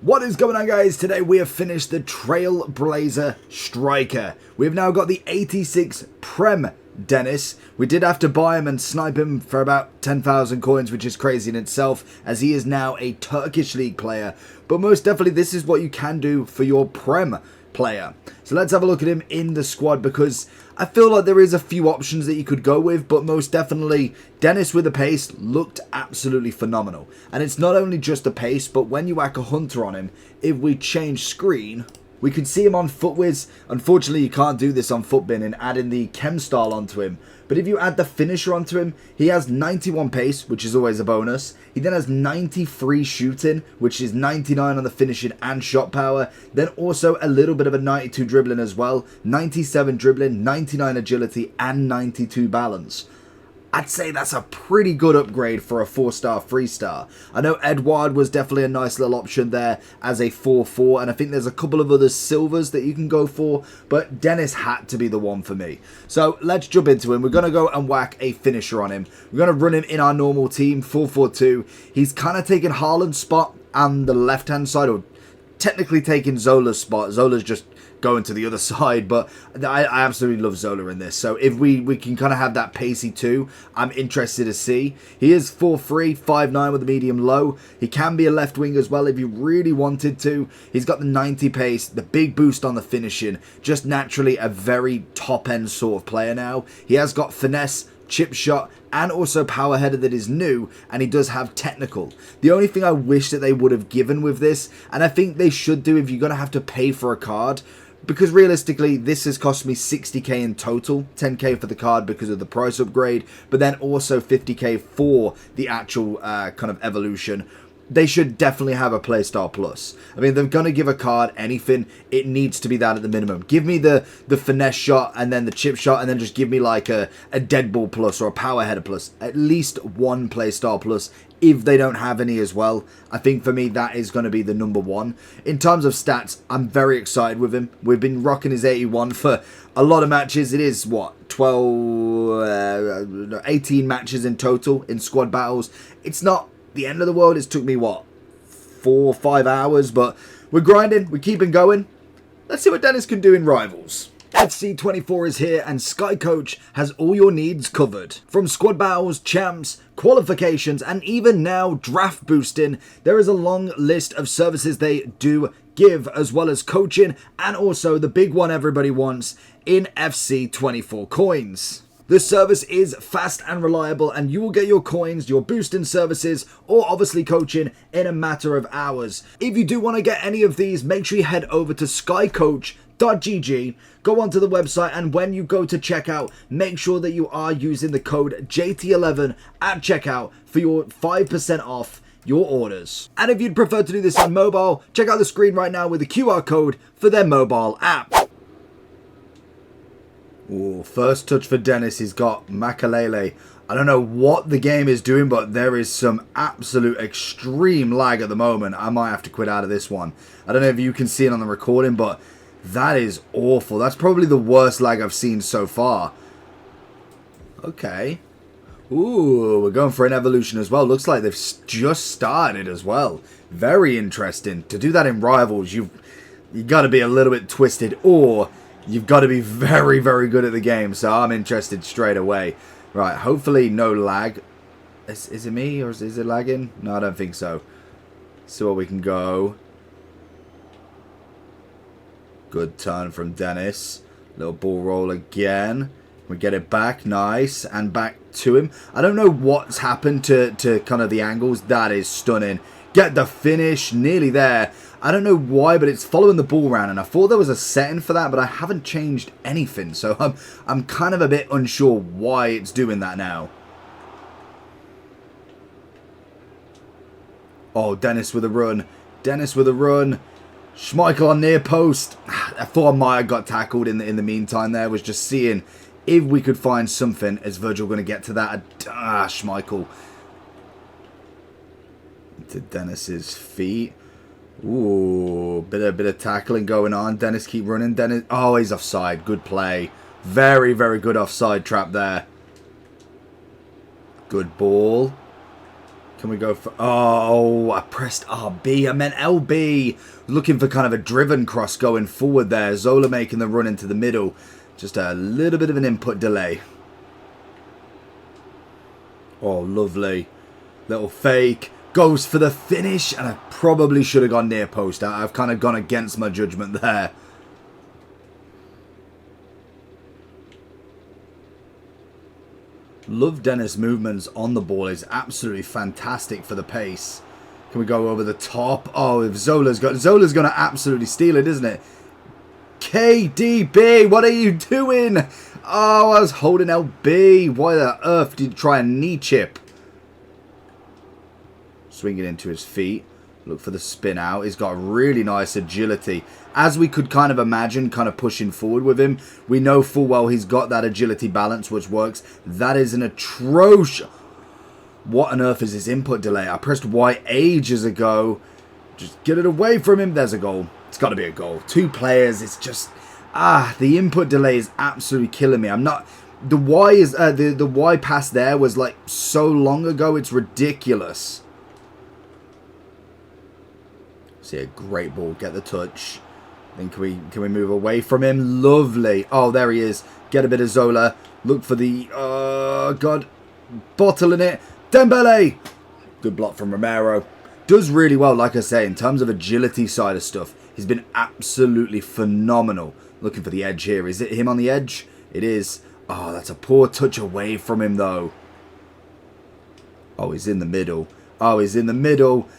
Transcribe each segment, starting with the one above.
What is going on, guys? Today we have finished the Trailblazer Striker. We've now got the 86 Prem Dennis. We did have to buy him and snipe him for about 10,000 coins, which is crazy in itself, as he is now a Turkish League player. But most definitely this is what you can do for your Prem player. So let's have a look at him in the squad, because I feel like there is a few options that you could go with, but most definitely Dennis with the pace looked absolutely phenomenal. And it's not only just the pace, but when you whack a hunter on him, if we change screen, we can see him on Footwiz. Unfortunately, you can't do this on Footbin and add in the chem style onto him. But if you add the finisher onto him, he has 91 pace, which is always a bonus. He then has 93 shooting, which is 99 on the finishing and shot power. Then also a little bit of a 92 dribbling as well. 97 dribbling, 99 agility, and 92 balance. I'd say that's a pretty good upgrade for a 4-star, 3-star. I know Edward was definitely a nice little option there as a 4-4, and I think there's a couple of other silvers that you can go for, but Dennis had to be the one for me. So let's jump into him. We're going to go and whack a finisher on him. We're going to run him in our normal team, 4-4-2. He's kind of taken Haaland's spot on the left-hand side, or technically taking Zola's spot. Zola's just going to the other side, but I absolutely love Zola in this. So if we can kind of have that pacey too, I'm interested to see. He is 4'3", 5'9" with a medium low. He can be a left wing as well if you really wanted to. He's got the 90 pace, the big boost on the finishing, just naturally a very top end sort of player now. He has got finesse, chip shot, and also power header that is new, and he does have technical. The only thing I wish that they would have given with this, and I think they should do if you're going to have to pay for a card, because realistically this has cost me 60k in total, 10k for the card because of the price upgrade, but then also 50k for the actual kind of evolution. They should definitely have a Playstyle Plus. I mean, they're going to give a card anything, it needs to be that at the minimum. Give me the finesse shot and then the chip shot, and then just give me like a dead ball plus or a power header plus. At least one Playstyle Plus if they don't have any as well. I think for me that is going to be the number one. In terms of stats, I'm very excited with him. We've been rocking his 81 for a lot of matches. It is, what, 18 matches in total in squad battles. It's not the end of the world. It's took me, what, 4 or 5 hours, but we're grinding, we're keeping going. Let's see what Dennis can do in Rivals. FC24 is here, and Sky Coach has all your needs covered. From squad battles, champs, qualifications, and even now draft boosting, there is a long list of services they do give, as well as coaching, and also the big one everybody wants in FC24 coins. This service is fast and reliable, and you will get your coins, your boosting services, or obviously coaching in a matter of hours. If you do want to get any of these, make sure you head over to skycoach.gg, go onto the website, and when you go to checkout, make sure that you are using the code JT11 at checkout for your 5% off your orders. And if you'd prefer to do this on mobile, check out the screen right now with the QR code for their mobile app. Ooh, first touch for Dennis, he's got Makalele. I don't know what the game is doing, but there is some absolute extreme lag at the moment. I might have to quit out of this one. I don't know if you can see it on the recording, but that is awful. That's probably the worst lag I've seen so far. Okay. Ooh, we're going for an evolution as well. Looks like they've just started as well. Very interesting. To do that in Rivals, you got to be a little bit twisted, or you've got to be very, very good at the game. So I'm interested straight away. Right, hopefully no lag. Is it me, or is it lagging? No, I don't think so. See where we can go. Good turn from Dennis. Little ball roll again. We get it back. Nice. And back to him. I don't know what's happened to kind of the angles. That is stunning. Get the finish. Nearly there. I don't know why, but it's following the ball round, and I thought there was a setting for that, but I haven't changed anything, so I'm kind of a bit unsure why it's doing that now. Oh, Dennis with a run. Dennis with a run. Schmeichel on near post. I thought I might have got tackled in the meantime there. Was just seeing if we could find something. Is Virgil going to get to that? Schmeichel. To Dennis's feet. Ooh, bit of tackling going on. Dennis keep running. Dennis, oh, he's offside. Good play. Very, very good offside trap there. Good ball. Can we go for... Oh, I pressed RB. I meant LB. Looking for kind of a driven cross going forward there. Zola making the run into the middle. Just a little bit of an input delay. Oh, lovely. Little fake. Goes for the finish. And I probably should have gone near post. I've kind of gone against my judgment there. Love Dennis' movements on the ball. Is absolutely fantastic for the pace. Can we go over the top? Oh, if Zola's going to absolutely steal it, isn't it? KDB, what are you doing? Oh, I was holding LB. Why the earth did you try a knee chip? Swing it into his feet. Look for the spin out. He's got really nice agility. As we could kind of imagine, kind of pushing forward with him. We know full well he's got that agility balance, which works. That is an atrocious... What on earth is his input delay? I pressed Y ages ago. Just get it away from him. There's a goal. It's got to be a goal. 2 players. It's just... the input delay is absolutely killing me. I'm not... The Y is... the Y pass there was like so long ago. It's ridiculous. See a great ball. Get the touch. Then can we move away from him? Lovely. Oh, there he is. Get a bit of Zola. Look for the... Oh, God. Bottling it. Dembele. Good block from Romero. Does really well, like I say, in terms of agility side of stuff. He's been absolutely phenomenal. Looking for the edge here. Is it him on the edge? It is. Oh, that's a poor touch away from him, though. Oh, he's in the middle. Oh, he's in the middle.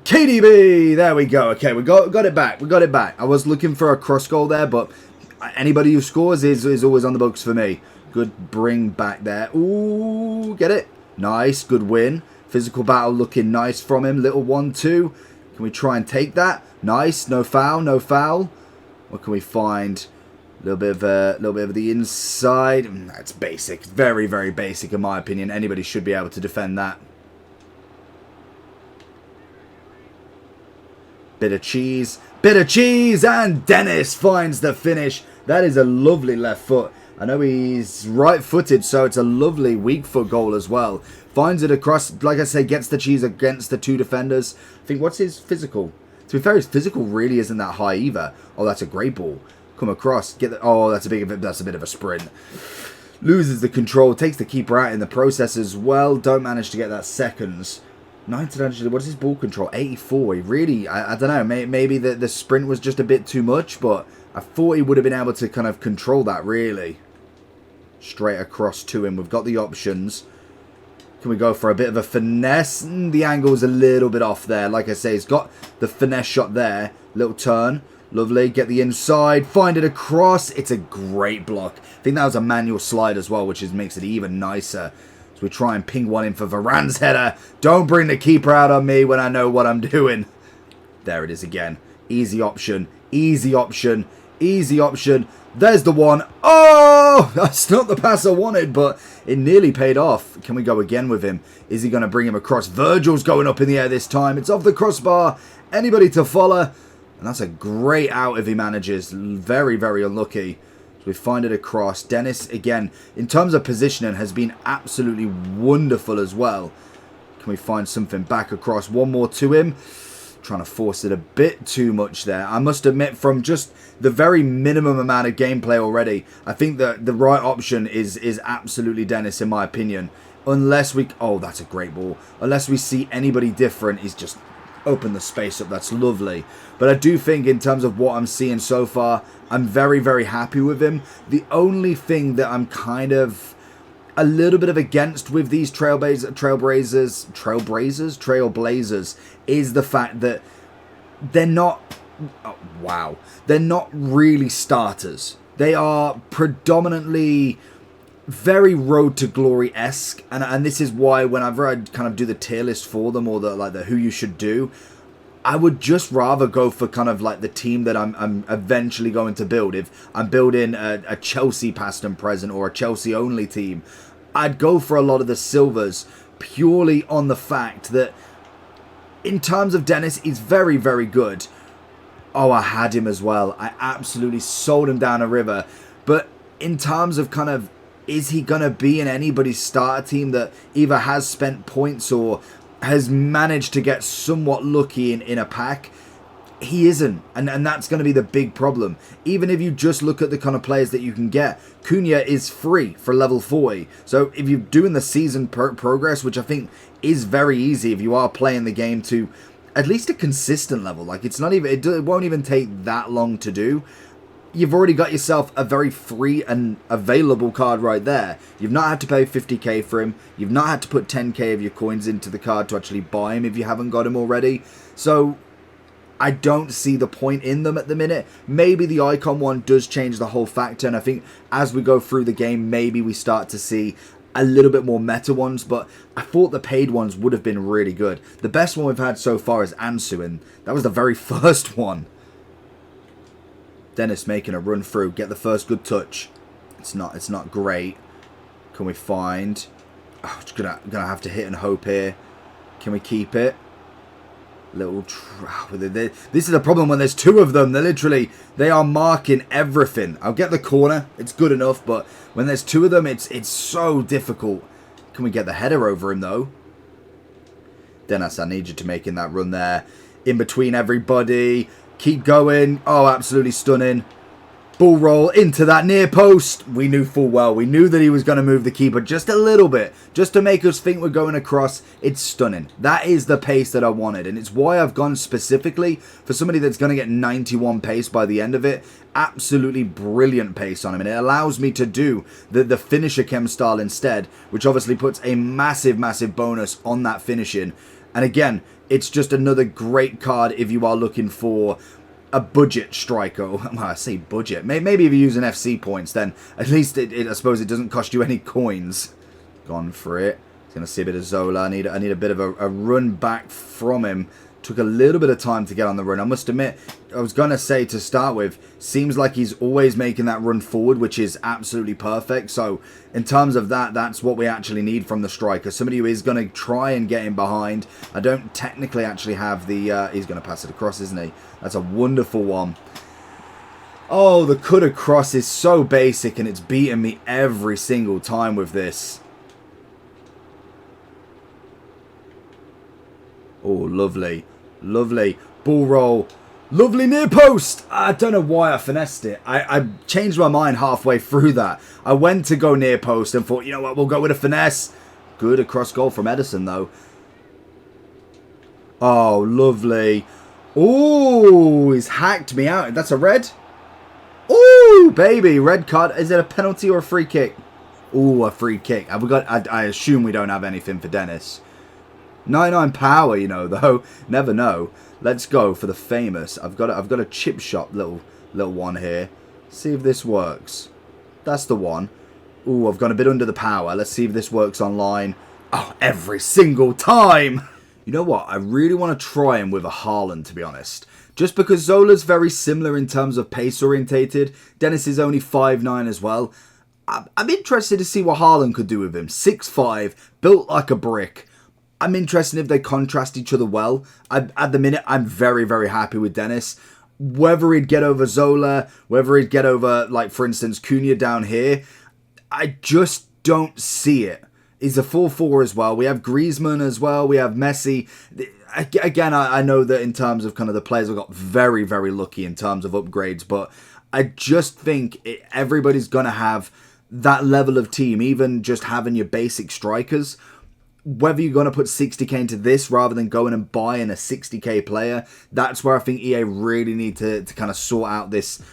KDB! There we go. Okay, we got it back. We got it back. I was looking for a cross goal there, but anybody who scores is always on the books for me. Good bring back there. Ooh, get it? Nice. Good win. Physical battle looking nice from him. Little 1-2. Can we try and take that? Nice. No foul. No foul. What can we find? A little bit of the inside. That's basic. Very, very basic in my opinion. Anybody should be able to defend that. Bit of cheese, and Dennis finds the finish. That is a lovely left foot. I know he's right-footed, so it's a lovely weak foot goal as well. Finds it across, like I say, gets the cheese against the 2 defenders. I think, what's his physical? To be fair, his physical really isn't that high either. Oh, that's a great ball. Come across, get the, oh, that's a bit of a sprint. Loses the control, takes the keeper out in the process as well. Don't manage to get that seconds. 1900, what is his ball control? 84. He really, I don't know, maybe the sprint was just a bit too much, but I thought he would have been able to kind of control that, really. Straight across to him. We've got the options. Can we go for a bit of a finesse? The angle's a little bit off there. Like I say, he's got the finesse shot there. Little turn. Lovely. Get the inside. Find it across. It's a great block. I think that was a manual slide as well, which makes it even nicer. We try and ping one in for Varane's header. Don't bring the keeper out on me when I know what I'm doing. There it is again. Easy option. Easy option. Easy option. There's the one. Oh! That's not the pass I wanted, but it nearly paid off. Can we go again with him? Is he going to bring him across? Virgil's going up in the air this time. It's off the crossbar. Anybody to follow? And that's a great out if he manages. Very, very unlucky. We find it across. Dennis, again, in terms of positioning, has been absolutely wonderful as well. Can we find something back across? One more to him. Trying to force it a bit too much there. I must admit, from just the very minimum amount of gameplay already, I think that the right option is absolutely Dennis, in my opinion. Unless we... Oh, that's a great ball. Unless we see anybody different, he's just opened the space up. That's lovely. But I do think in terms of what I'm seeing so far, I'm very, very happy with him. The only thing that I'm kind of a little bit of against with these Trailblazers is the fact that they're not... Oh, wow. They're not really starters. They are predominantly very Road to Glory-esque. And this is why whenever I kind of do the tier list for them or the who you should do, I would just rather go for kind of like the team that I'm eventually going to build. If I'm building a Chelsea past and present or a Chelsea only team, I'd go for a lot of the silvers purely on the fact that in terms of Dennis, he's very, very good. Oh, I had him as well. I absolutely sold him down a river. But in terms of kind of, is he going to be in anybody's starter team that either has spent points or has managed to get somewhat lucky in a pack. He isn't, and that's going to be the big problem. Even if you just look at the kind of players that you can get, Cunha is free for level 40. So if you're doing the season progress, which I think is very easy if you are playing the game to at least a consistent level, like it's not even, it won't even take that long to do. You've already got yourself a very free and available card right there. You've not had to pay 50k for him. You've not had to put 10k of your coins into the card to actually buy him if you haven't got him already. So I don't see the point in them at the minute. Maybe the icon one does change the whole factor, and I think as we go through the game, maybe we start to see a little bit more meta ones, but I thought the paid ones would have been really good. The best one we've had so far is Ansu, and that was the very first one. Dennis making a run through, get the first good touch. It's not great. Can we find? Oh, it's gonna have to hit and hope here. Can we keep it? This is the problem when there's two of them. They are marking everything. I'll get the corner. It's good enough, but when there's two of them, it's so difficult. Can we get the header over him though? Dennis, I need you to make in that run there. In between everybody. Keep going. Oh, absolutely stunning. Ball roll into that near post. We knew full well. We knew that he was going to move the keeper just a little bit. Just to make us think we're going across. It's stunning. That is the pace that I wanted. And it's why I've gone specifically for somebody that's going to get 91 pace by the end of it. Absolutely brilliant pace on him. And it allows me to do the finisher chem style instead. Which obviously puts a massive, massive bonus on that finishing. And again, it's just another great card if you are looking for a budget striker. Well, I say budget. Maybe if you're using FC points, then at least I suppose it doesn't cost you any coins. Gone for it. He's going to see a bit of Zola. I need a bit of a run back from him. Took a little bit of time to get on the run. I must admit, I was going to say to start with, seems like he's always making that run forward, which is absolutely perfect. So in terms of that, that's what we actually need from the striker. Somebody who is going to try and get him behind. I don't technically actually have the... he's going to pass it across, isn't he? That's a wonderful one. Oh, the cut across is so basic, and it's beating me every single time with this. Oh, lovely. Lovely. Ball roll. Lovely near post. I don't know why I finessed it. I changed my mind halfway through that. I went to go near post and thought, you know what, we'll go with a finesse. Good across goal from Edison, though. Oh, lovely. Oh, he's hacked me out. That's a red? Oh, baby. Red card. Is it a penalty or a free kick? Oh, a free kick. Have we got? I assume we don't have anything for Dennis. 99 power, you know, though. Never know. Let's go for the famous. I've got a chip shop little one here. See if this works. That's the one. Ooh, I've gone a bit under the power. Let's see if this works online. Oh, every single time. You know what? I really want to try him with a Haaland, to be honest. Just because Zola's very similar in terms of pace orientated. Dennis is only 5'9" as well. I'm interested to see what Haaland could do with him. 6'5", built like a brick. I'm interested if they contrast each other well. At the minute, I'm very, very happy with Dennis. Whether he'd get over Zola, whether he'd get over, like, for instance, Cunha down here, I just don't see it. He's a 4-4 as well. We have Griezmann as well. We have Messi. Again, I know that in terms of kind of the players, I got very, very lucky in terms of upgrades, but I just think everybody's going to have that level of team, even just having your basic strikers. Whether you're going to put 60k into this rather than going and buying a 60k player, that's where I think EA really need to kind of sort out this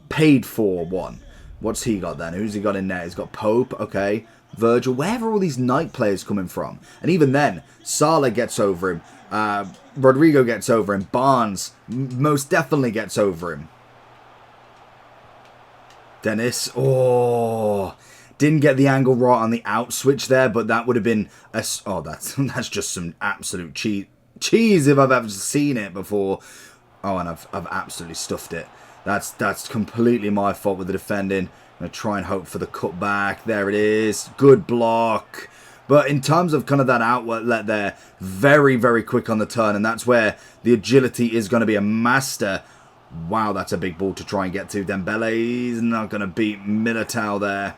paid for one. What's he got then? Who's he got in there? He's got Pope, okay. Virgil. Where are all these Nike players coming from? And even then, Salah gets over him. Rodrigo gets over him. Barnes most definitely gets over him. Dennis. Oh... Didn't get the angle right on the out switch there, but that would have been oh, that's just some absolute cheese if I've ever seen it before. Oh, and I've absolutely stuffed it. That's completely my fault with the defending. I'm gonna try and hope for the cutback. There it is. Good block. But in terms of kind of that outlet there, very, very quick on the turn, and that's where the agility is going to be a master. Wow, that's a big ball to try and get to. Dembele's not going to beat Militao there.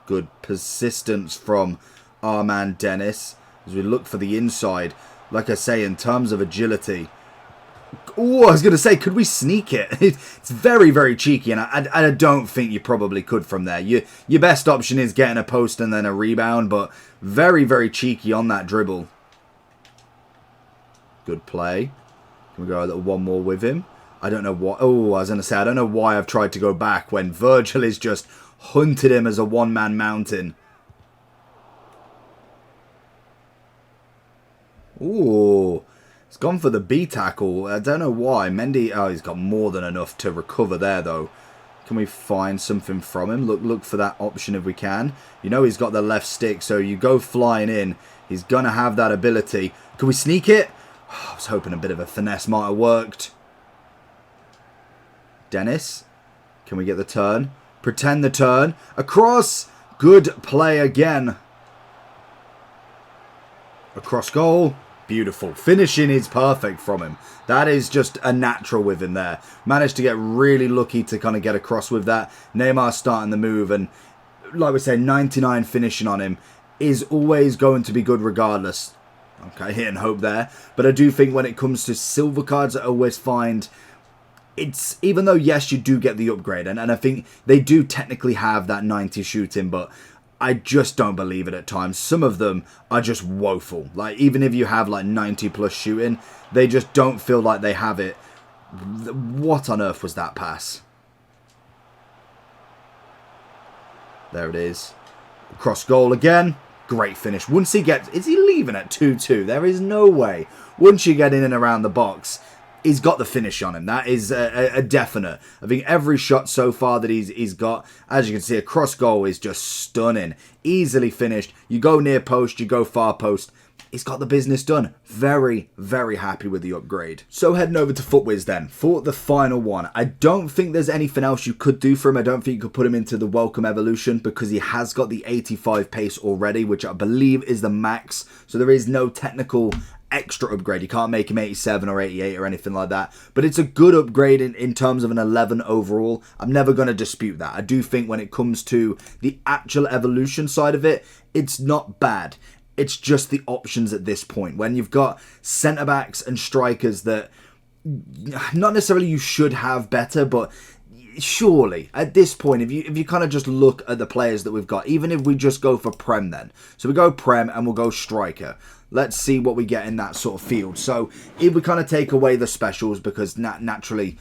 Good persistence from our man Dennis as we look for the inside. Like I say, in terms of agility. Oh, I was going to say, could we sneak it? It's very, very cheeky, and I don't think you probably could from there. Your best option is getting a post and then a rebound, but very, very cheeky on that dribble. Good play. Can we go a little one more with him? I don't know what... Oh, I was going to say, I don't know why I've tried to go back when Virgil is just hunted him as a one-man mountain. Ooh, he's gone for the B tackle. I don't know why. Mendy, oh, he's got more than enough to recover there, though. Can we find something from him? Look for that option if we can. You know he's got the left stick, so you go flying in. He's going to have that ability. Can we sneak it? Oh, I was hoping a bit of a finesse might have worked. Dennis, can we get the turn? Pretend the turn. Across. Good play again. Across goal. Beautiful. Finishing is perfect from him. That is just a natural with him there. Managed to get really lucky to kind of get across with that. Neymar starting the move, and like we say, 99 finishing on him is always going to be good regardless. Okay, hit and hope there. But I do think when it comes to silver cards, I always find it's, even though yes, you do get the upgrade, and I think they do technically have that 90 shooting, but I just don't believe it at times. Some of them are just woeful. Like, even if you have like 90 plus shooting, they just don't feel like they have it. What on earth was that pass? There it is. Cross goal again. Great finish. Once he gets... Is he leaving at 2-2? There is no way. Once you get in and around the box, he's got the finish on him. That is a definite. I think every shot so far that he's got, as you can see, a cross goal is just stunning. Easily finished. You go near post, you go far post. He's got the business done. Very, very happy with the upgrade. So heading over to FUTWIZ then, for the final one. I don't think there's anything else you could do for him. I don't think you could put him into the welcome evolution because he has got the 85 pace already, which I believe is the max. So there is no technical extra upgrade. You can't make him 87 or 88 or anything like that. But it's a good upgrade in terms of an 11 overall. I'm never going to dispute that. I do think when it comes to the actual evolution side of it, it's not bad. It's just the options at this point. When you've got centre-backs and strikers that not necessarily you should have better, but surely at this point, if you kind of just look at the players that we've got, even if we just go for Prem then. So we go Prem and we'll go striker. Let's see what we get in that sort of field. So if we kind of take away the specials, because naturally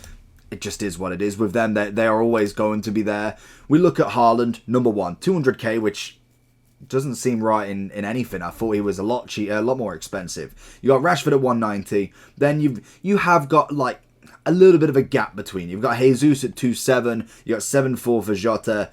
it just is what it is with them. They are always going to be there. We look at Haaland, number 1, 200k, which doesn't seem right in anything. I thought he was a lot more expensive. You got Rashford at 190. Then you have got like a little bit of a gap between. You've got Jesus at 2.7. You got 7.4 for Jota.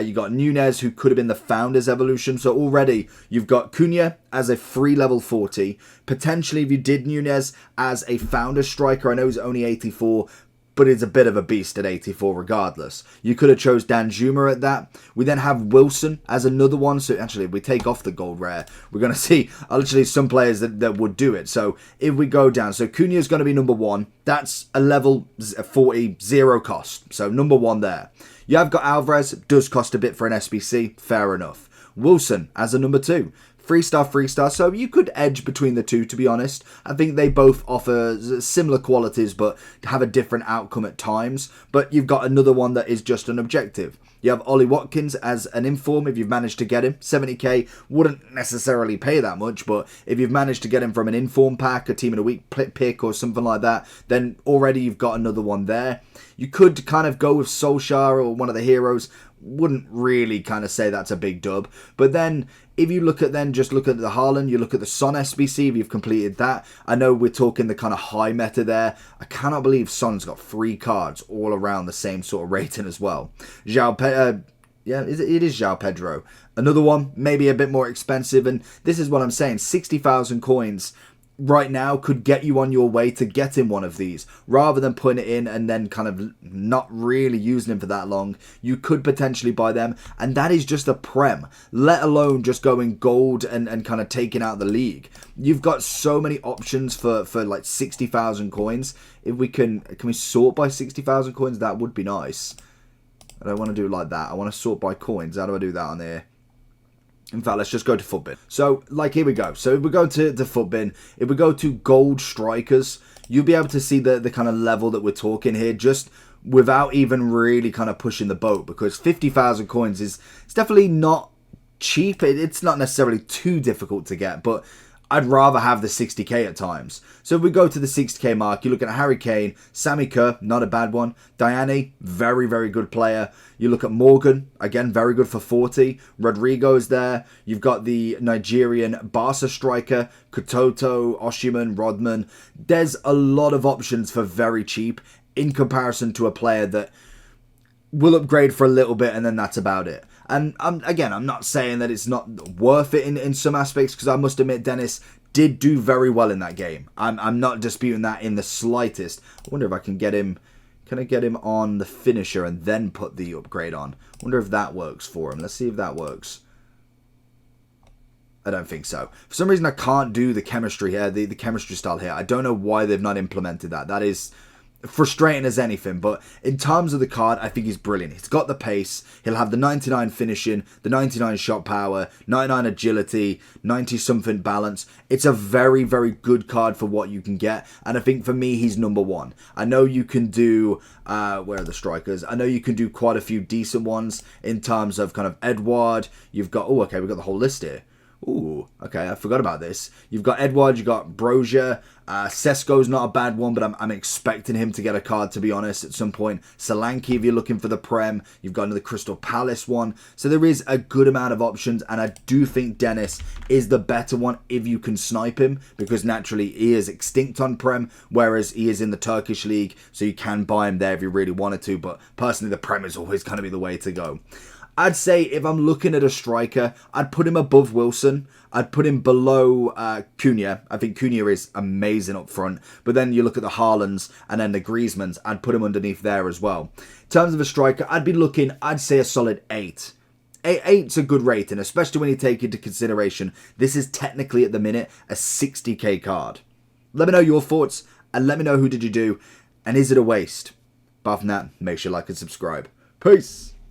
You got Nunez, who could have been the Founders evolution. So already you've got Cunha as a free level 40. Potentially, if you did Nunez as a Founders striker, I know he's only 84. But it's a bit of a beast at 84 regardless. You could have chose Dan Juma at that. We then have Wilson as another one. So actually, if we take off the gold rare, we're going to see literally some players that would do it. So if we go down, so Cunha is going to be number 1. That's a level 40, 0 cost. So number 1 there. You have got Alvarez, does cost a bit for an SBC, fair enough. Wilson as a number 2. 3-star. So you could edge between the two, to be honest. I think they both offer similar qualities, but have a different outcome at times. But you've got another one that is just an objective. You have Ollie Watkins as an inform if you've managed to get him. 70k, wouldn't necessarily pay that much, but if you've managed to get him from an inform pack, a team in a week pick or something like that, then already you've got another one there. You could kind of go with Solskjaer or one of the heroes. Wouldn't really kind of say that's a big dub. But then if you look at the Haaland, you look at the Son SBC, if you've completed that. I know we're talking the kind of high meta there. I cannot believe Son's got 3 cards all around the same sort of rating as well. It is João Pedro. Another one, maybe a bit more expensive. And this is what I'm saying. 60,000 coins right now could get you on your way to getting one of these. Rather than putting it in and then kind of not really using them for that long, you could potentially buy them. And that is just a Prem, let alone just going gold and kind of taking out the league. You've got so many options for like 60,000 coins. If we can we sort by 60,000 coins? That would be nice. I don't want to do it like that. I want to sort by coins. How do I do that on here? In fact, let's just go to FUTBin. So, like, here we go. So, if we go to the FUTBin, if we go to gold strikers, you'll be able to see the kind of level that we're talking here, just without even really kind of pushing the boat, because 50,000 coins is it's definitely not cheap. It's not necessarily too difficult to get, but I'd rather have the 60k at times. So if we go to the 60k mark, you're looking at Harry Kane, Sammy Kerr, not a bad one. Diane, very, very good player. You look at Morgan, again, very good for 40. Rodrigo's there. You've got the Nigerian Barca striker, Kototo, Oshiman, Rodman. There's a lot of options for very cheap in comparison to a player that will upgrade for a little bit and then that's about it. And I'm not saying that it's not worth it in some aspects, because I must admit Dennis did do very well in that game. I'm not disputing that in the slightest. I wonder if I can get him. Can I get him on the finisher and then put the upgrade on? I wonder if that works for him. Let's see if that works. I don't think so. For some reason I can't do the chemistry here, the chemistry style here. I don't know why they've not implemented that. That is frustrating as anything, but in terms of the card, I think he's brilliant. He's got the pace, he'll have the 99 finishing, the 99 shot power, 99 agility, 90 something balance. It's a very, very good card for what you can get, and I think for me, he's number one. I know you can do, where are the strikers? I know you can do quite a few decent ones in terms of kind of Edward. You've got, oh, okay, we've got the whole list here. Ooh, okay, I forgot about this. You've got Edward, you've got Brozier. Sesko's not a bad one, but I'm expecting him to get a card, to be honest, at some point. Solanke, if you're looking for the Prem. You've got another Crystal Palace one. So there is a good amount of options, and I do think Dennis is the better one if you can snipe him, because naturally he is extinct on Prem, whereas he is in the Turkish League, so you can buy him there if you really wanted to, but personally the Prem is always going to be the way to go. I'd say if I'm looking at a striker, I'd put him above Wilson. I'd put him below Cunha. I think Cunha is amazing up front. But then you look at the Haalands and then the Griezmanns. I'd put him underneath there as well. In terms of a striker, I'd be looking, I'd say a solid 8. 8's a good rating, especially when you take into consideration this is technically at the minute a 60k card. Let me know your thoughts and let me know who did you do and is it a waste. Apart from that, make sure you like and subscribe. Peace!